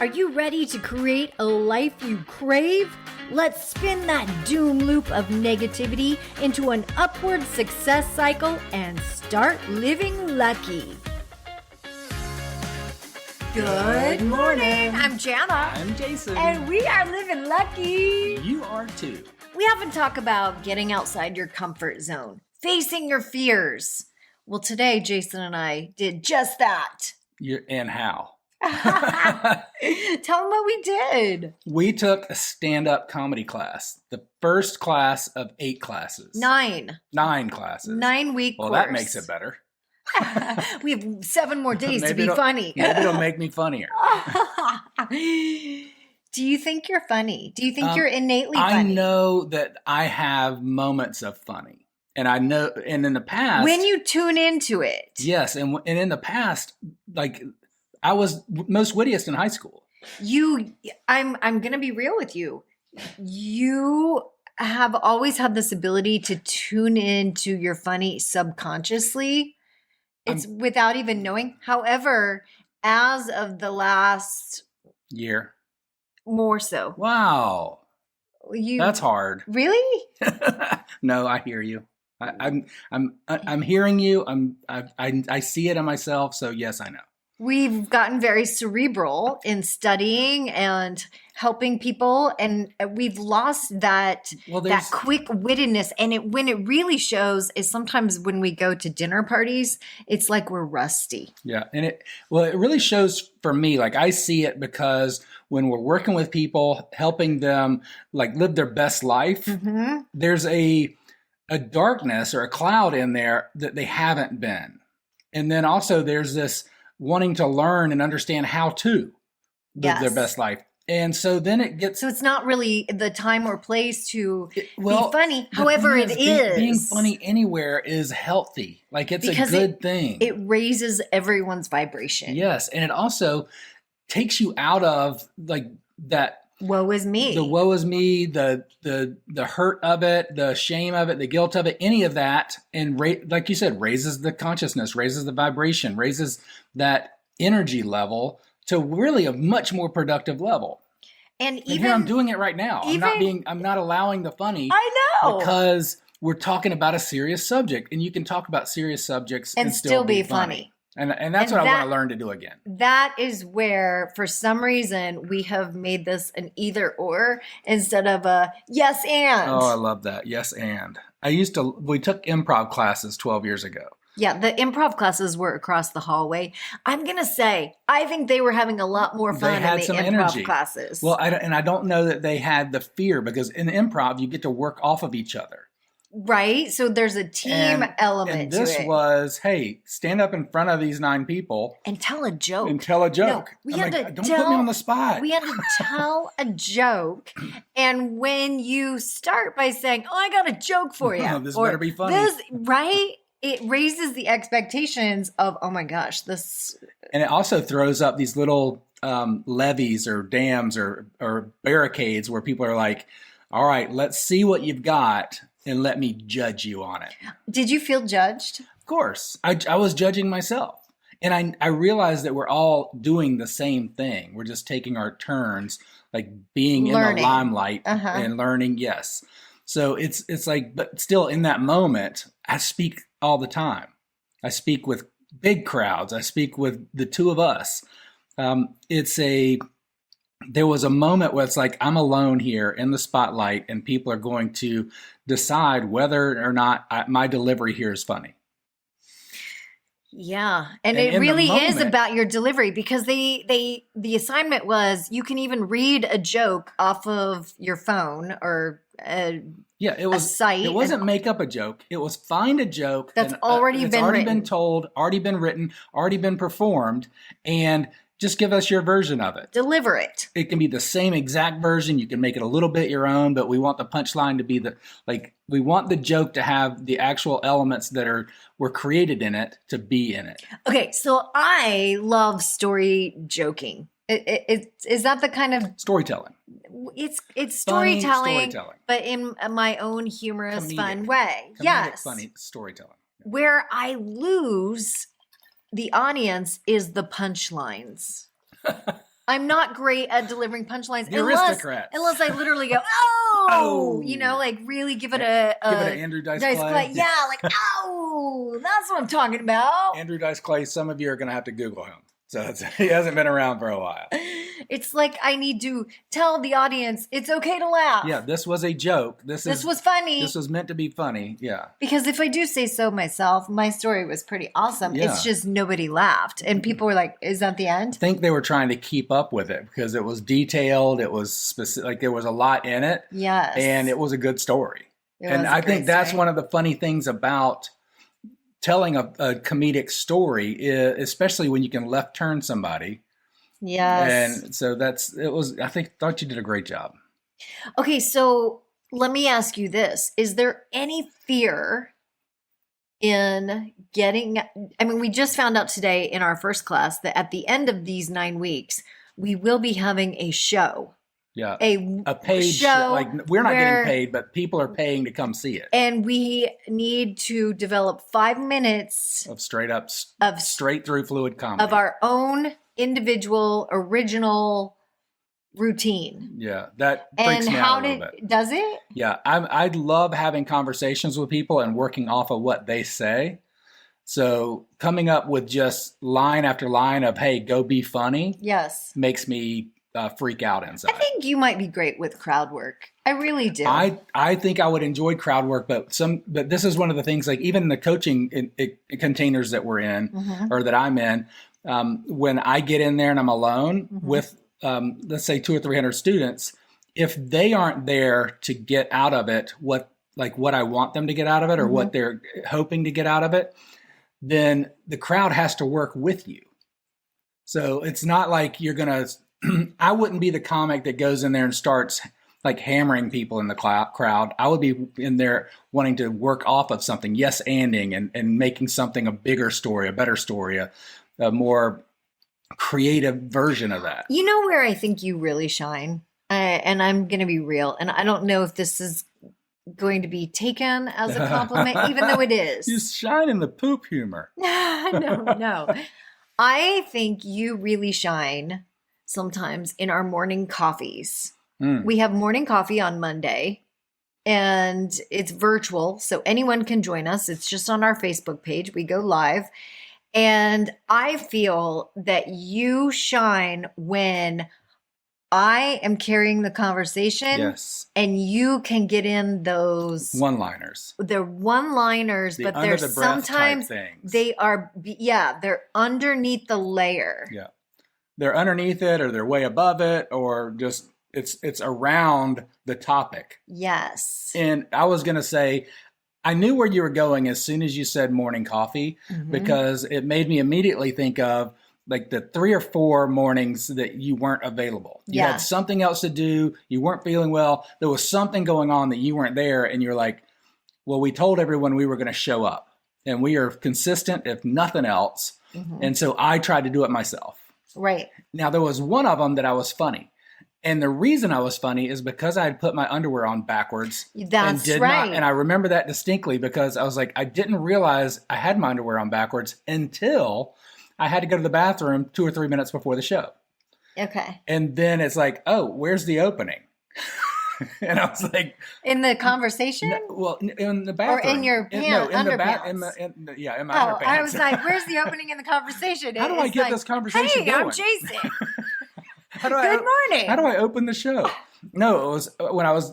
Are you ready to create a life you crave? Let's spin that doom loop of negativity into an upward success cycle and start living lucky. Good morning. I'm Jana. I'm Jason. And we are living lucky. You are too. We often talk about getting outside your comfort zone, facing your fears. Well, today, Jason and I did just that. And how? Tell them what we did. We took a stand-up comedy class, the first class of 8 classes. 9 classes. 9-week course. Well, that makes it better. We have 7 more days to be funny. Maybe it'll make me funnier. Do you think you're funny? Do you think you're innately funny? I know that I have moments of funny. And I know, and in the past... When you tune into it. Yes, and in the past, like... I was most wittiest in high school. I'm going to be real with you. You have always had this ability to tune into your funny subconsciously. It's without even knowing. However, as of the last year, more so. Wow. That's hard. Really? No, I hear you. I'm hearing you. I see it in myself. So yes, I know. We've gotten very cerebral in studying and helping people, and we've lost that quick wittedness. And when it really shows is sometimes when we go to dinner parties, it's like we're rusty. Yeah, and it really shows for me. Like I see it because when we're working with people, helping them like live their best life, there's a darkness or a cloud in there that they haven't been, and then also there's this wanting to learn and understand how to live their best life. And so then it gets... So it's not really the time or place to be funny. However, it is. Being funny anywhere is healthy. Like it's a good thing. It raises everyone's vibration. Yes. And it also takes you out of like that... Woe is me. The woe is me, the hurt of it, the shame of it, the guilt of it, any of that. And like you said, raises the consciousness, raises the vibration, raises that energy level to really a much more productive level. And here I'm doing it right now. I'm not allowing the funny. I know. Because we're talking about a serious subject, and you can talk about serious subjects and still be funny. And that's what I want to learn to do again. That is where, for some reason, we have made this an either or instead of a yes and. Oh, I love that. Yes and. We took improv classes 12 years ago. Yeah, the improv classes were across the hallway. I'm going to say, I think they were having a lot more fun in the improv classes. Well, I don't know that they had the fear because in improv, you get to work off of each other. Right. So there's a team element to it. And this was, hey, stand up in front of these 9 people. And tell a joke. No, don't put me on the spot. We had to tell a joke. And when you start by saying, oh, I got a joke for you. This better be funny. Right? It raises the expectations of, oh my gosh, this. And it also throws up these little levees or dams or barricades where people are like, all right, let's see what you've got. And let me judge you on it. Did you feel judged? Of course. I was judging myself. And I realized that we're all doing the same thing. We're just taking our turns, like being in the limelight and learning, yes. So it's like, but still in that moment, I speak all the time. I speak with big crowds. I speak with the two of us. There was a moment where it's like, I'm alone here in the spotlight and people are going to decide whether or not my delivery here is funny. Yeah. And it really is about your delivery because the assignment was you can even read a joke off of your phone or a site. It wasn't make up a joke. It was find a joke that's already been told, already been written, already been performed, and just give us your version of it. Deliver it. It can be the same exact version. You can make it a little bit your own, but we want the punchline to be we want the joke to have the actual elements that were created in it to be in it. Okay, so I love story joking. Is that the kind of storytelling? It's storytelling, but in my own humorous, fun way. Yes, funny storytelling. Where I lose the audience is the punchlines. I'm not great at delivering punchlines The aristocrats. unless I literally go, oh, you know, like really give it a give it an Andrew Dice Clay. Yeah, like, oh, that's what I'm talking about. Andrew Dice Clay, some of you are going to have to Google him. So he hasn't been around for a while. It's like I need to tell the audience it's okay to laugh. Yeah, this was a joke. This was funny. This was meant to be funny. Yeah. Because if I do say so myself, my story was pretty awesome. Yeah. It's just nobody laughed. And people were like, is that the end? I think they were trying to keep up with it because it was detailed. It was specific. Like there was a lot in it. Yes. And it was a good story. And I think that's one of the funny things about telling a comedic story, especially when you can left turn somebody. Yes. And so I thought you did a great job. Okay, so let me ask you this. Is there any fear in we just found out today in our first class that at the end of these 9 weeks, we will be having a show. Yeah. A paid show. Like we're not getting paid, but people are paying to come see it. And we need to develop 5 minutes of straight through fluid comedy of our own individual original routine. Yeah, that freaks me out a little bit. Does it? Yeah, I love having conversations with people and working off of what they say. So coming up with just line after line of "Hey, go be funny," yes, makes me freak out inside. I think you might be great with crowd work. I really do. I think I would enjoy crowd work, but this is one of the things. Like even in the coaching containers that we're in or that I'm in. When I get in there and I'm alone with, let's say 200 or 300 students, if they aren't there to get out of it what I want them to get out of it or what they're hoping to get out of it, then the crowd has to work with you. So it's not like you're going to, I wouldn't be the comic that goes in there and starts like hammering people in the crowd. I would be in there wanting to work off of something, yes-anding and making something a bigger story, a better story, a more creative version of that. You know where I think you really shine? And I'm going to be real. And I don't know if this is going to be taken as a compliment, even though it is. You shine in the poop humor. No. I think you really shine sometimes in our morning coffees. We have morning coffee on Monday. And it's virtual, so anyone can join us. It's just on our Facebook page. We go live. And I feel that you shine when I am carrying the conversation. Yes. And you can get in those one-liners. They're one-liners, but they're sometimes they are, they're underneath the layer. Yeah. They're underneath it or they're way above it or just it's around the topic. Yes. And I was going to say, I knew where you were going as soon as you said morning coffee because it made me immediately think of like the 3 or 4 mornings that you weren't available. You had something else to do. You weren't feeling well. There was something going on that you weren't there. And you're like, well, we told everyone we were going to show up and we are consistent, if nothing else. And so I tried to do it myself. Right. Now there was one of them that I was funny. And the reason I was funny is because I had put my underwear on backwards. That's right. And I remember that distinctly because I was like, I didn't realize I had my underwear on backwards until I had to go to the bathroom 2 or 3 minutes before the show. Okay. And then it's like, oh, where's the opening? And I was like, in the conversation? In the bathroom. Or in your pants, underpants? In my underpants. I was like, where's the opening in the conversation? How do I get this conversation going? I'm Jason. Good morning. How do I open the show? No, it was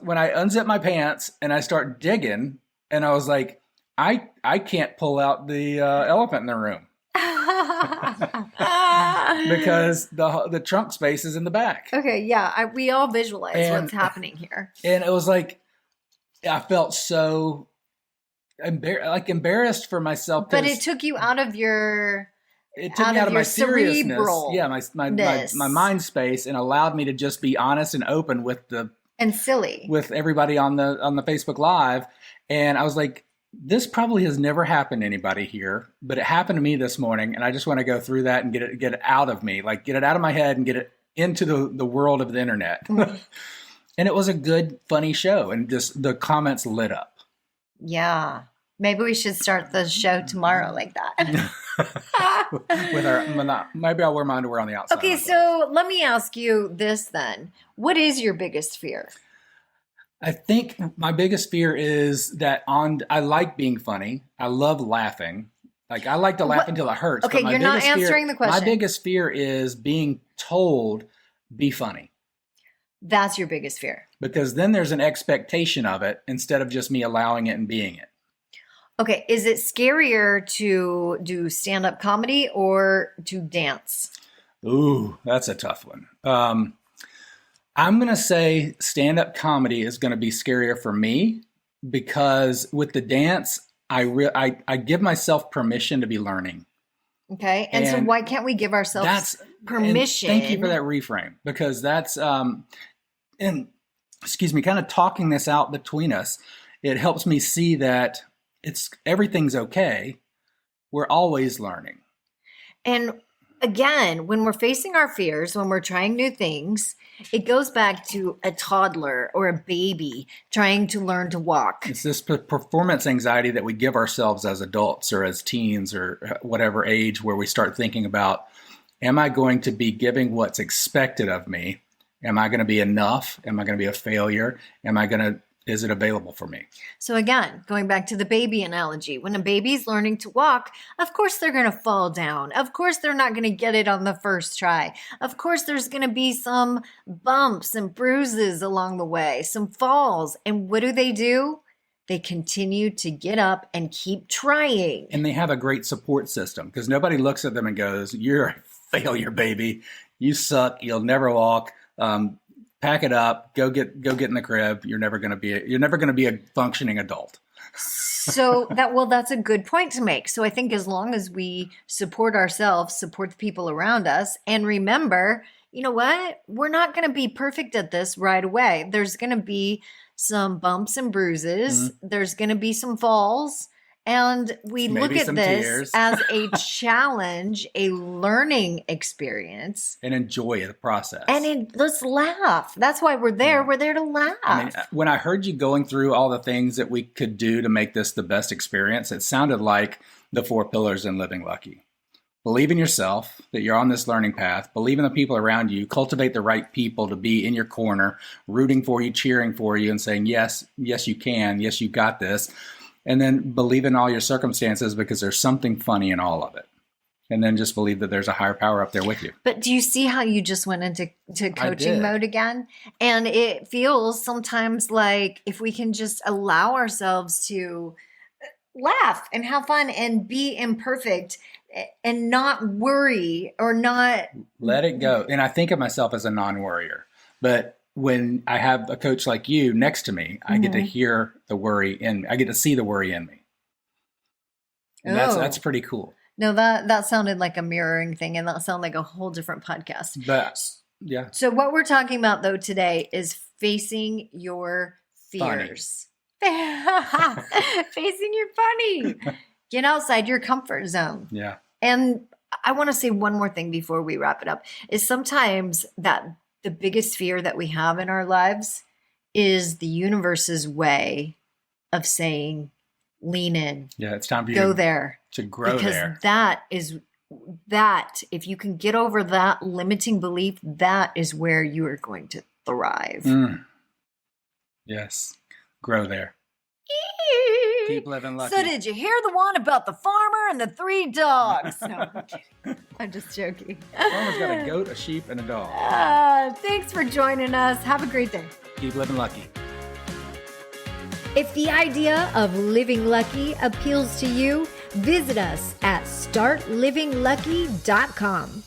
when I unzip my pants and I start digging, and I was like, I can't pull out the elephant in the room because the trunk space is in the back. Okay, yeah, we all visualize what's happening here, and it was like I felt so embarrassed for myself. But it took you out of your. It took me out of my seriousness, my mind space, and allowed me to just be honest and open with silly with everybody on the Facebook Live. And I was like, this probably has never happened to anybody here, but it happened to me this morning, and I just want to go through that and get it out of me, like get it out of my head and get it into the world of the internet. And it was a good, funny show, and just the comments lit up. Yeah. Maybe we should start the show tomorrow like that. With maybe I'll wear my underwear on the outside. Okay, so let me ask you this then. What is your biggest fear? I think my biggest fear is that I like being funny. I love laughing. Like I like to laugh until it hurts. Okay, you're not answering the question. My biggest fear is being told, be funny. That's your biggest fear. Because then there's an expectation of it instead of just me allowing it and being it. Okay, is it scarier to do stand-up comedy or to dance? Ooh, that's a tough one. I'm going to say stand-up comedy is going to be scarier for me because with the dance, I give myself permission to be learning. Okay, and so why can't we give ourselves permission? Thank you for that reframe because that's, kind of talking this out between us. It helps me see that everything's okay. We're always learning. And again, when we're facing our fears, when we're trying new things, it goes back to a toddler or a baby trying to learn to walk. It's this performance anxiety that we give ourselves as adults or as teens or whatever age where we start thinking about, am I going to be giving what's expected of me? Am I going to be enough? Am I going to be a failure? Is it available for me? So again, going back to the baby analogy, when a baby's learning to walk, of course they're going to fall down. Of course they're not going to get it on the first try. Of course there's going to be some bumps and bruises along the way, some falls. And what do? They continue to get up and keep trying. And they have a great support system because nobody looks at them and goes, you're a failure, baby. You suck. You'll never walk. Pack it up, go get in the crib. You're never going to be a functioning adult. So that's a good point to make. So I think as long as we support ourselves, support the people around us, and remember, you know what? We're not going to be perfect at this right away. There's going to be some bumps and bruises. Mm-hmm. There's going to be some falls. And we look at this as a challenge, a learning experience. And enjoy the process. And let's laugh. That's why we're there. Yeah. We're there to laugh. I mean, when I heard you going through all the things that we could do to make this the best experience, it sounded like the 4 pillars in Living Lucky. Believe in yourself, that you're on this learning path. Believe in the people around you. Cultivate the right people to be in your corner, rooting for you, cheering for you, and saying, yes, you can. Yes, you got this. And then believe in all your circumstances because there's something funny in all of it. And then just believe that there's a higher power up there with you. But do you see how you just went into coaching mode again? And it feels sometimes like if we can just allow ourselves to laugh and have fun and be imperfect and not worry or not let it go. And I think of myself as a non-worrier, but when I have a coach like you next to me, I get to hear the worry in me. I get to see the worry in me. And that's pretty cool. No, that sounded like a mirroring thing, and that sounded like a whole different podcast. But yeah. So what we're talking about though today is facing your fears. Facing your funny. Get outside your comfort zone. Yeah. And I want to say one more thing before we wrap it up is sometimes that the biggest fear that we have in our lives is the universe's way of saying, lean in. Yeah, it's time for you go there. To grow there. Because if you can get over that limiting belief, that is where you are going to thrive. Yes. Grow there. Keep living lucky. So did you hear the one about the farmer and the 3 dogs? No, I'm just joking. The farmer's got a goat, a sheep, and a dog. Thanks for joining us. Have a great day. Keep living lucky. If the idea of living lucky appeals to you, visit us at startlivinglucky.com.